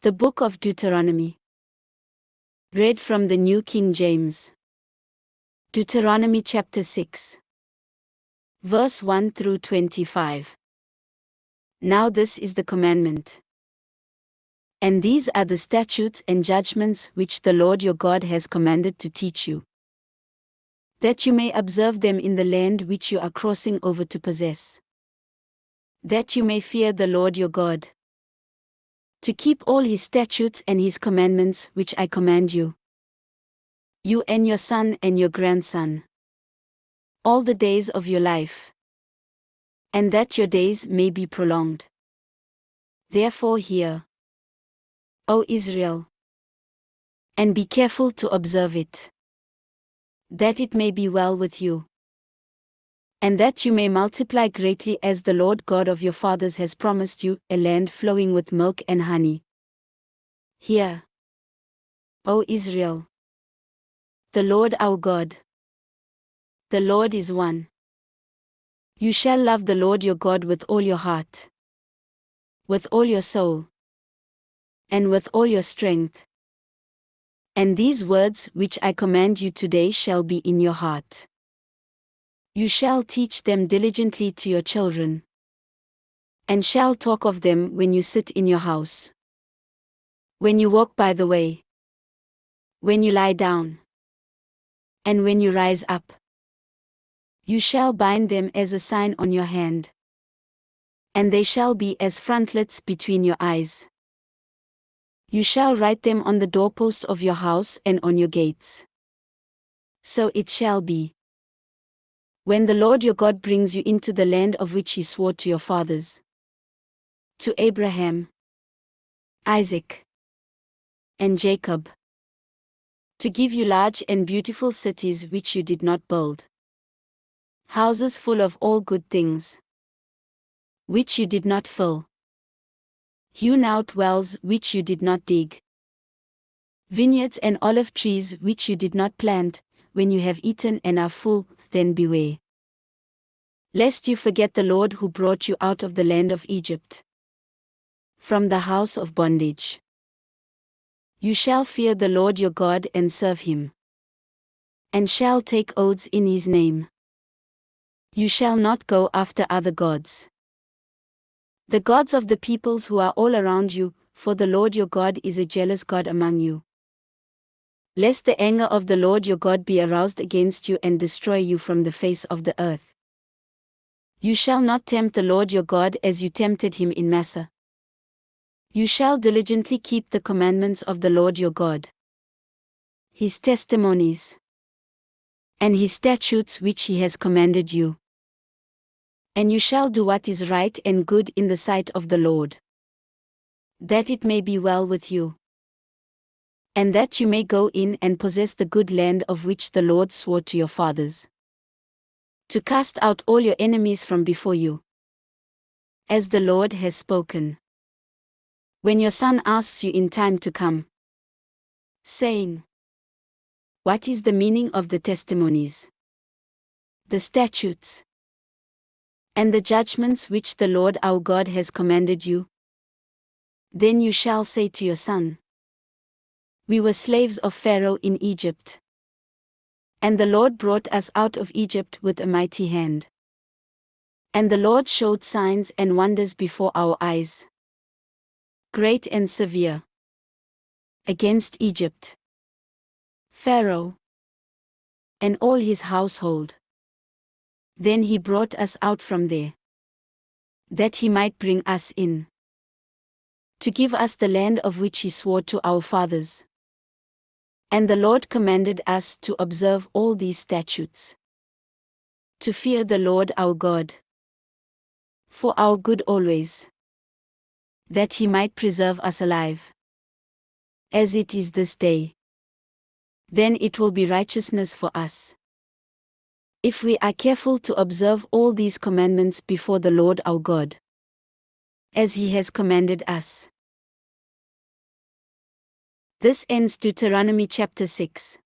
The Book of Deuteronomy. Read from the New King James. Deuteronomy Chapter 6. Verse 1 through 25. Now this is the commandment. And these are the statutes and judgments which the Lord your God has commanded to teach you, that you may observe them in the land which you are crossing over to possess, that you may fear the Lord your God, to keep all his statutes and his commandments which I command you, you and your son and your grandson, all the days of your life, and that your days may be prolonged. Therefore hear, O Israel, and be careful to observe it, that it may be well with you, and that you may multiply greatly as the Lord God of your fathers has promised you, a land flowing with milk and honey. Hear, O Israel, the Lord our God, the Lord is one. You shall love the Lord your God with all your heart, with all your soul, and with all your strength. And these words which I command you today shall be in your heart. You shall teach them diligently to your children, and shall talk of them when you sit in your house, when you walk by the way, when you lie down, and when you rise up. You shall bind them as a sign on your hand, and they shall be as frontlets between your eyes. You shall write them on the doorposts of your house and on your gates. So it shall be, when the Lord your God brings you into the land of which he swore to your fathers, to Abraham, Isaac, and Jacob, to give you large and beautiful cities which you did not build, houses full of all good things, which you did not fill, hewn out wells which you did not dig, vineyards and olive trees which you did not plant. When you have eaten and are full, then beware, lest you forget the Lord who brought you out of the land of Egypt, from the house of bondage. You shall fear the Lord your God and serve him, and shall take oaths in his name. You shall not go after other gods, the gods of the peoples who are all around you, for the Lord your God is a jealous God among you, lest the anger of the Lord your God be aroused against you and destroy you from the face of the earth. You shall not tempt the Lord your God as you tempted him in Massa. You shall diligently keep the commandments of the Lord your God, his testimonies, and his statutes which he has commanded you. And you shall do what is right and good in the sight of the Lord, that it may be well with you, and that you may go in and possess the good land of which the Lord swore to your fathers, to cast out all your enemies from before you, as the Lord has spoken. When your son asks you in time to come, saying, what is the meaning of the testimonies, the statutes, and the judgments which the Lord our God has commanded you? Then you shall say to your son, we were slaves of Pharaoh in Egypt, and the Lord brought us out of Egypt with a mighty hand. And the Lord showed signs and wonders before our eyes, great and severe, against Egypt, Pharaoh, and all his household. Then he brought us out from there, that he might bring us in, to give us the land of which he swore to our fathers. And the Lord commanded us to observe all these statutes, to fear the Lord our God, for our good always, that he might preserve us alive, as it is this day. Then it will be righteousness for us, if we are careful to observe all these commandments before the Lord our God, as he has commanded us. This ends Deuteronomy chapter 6.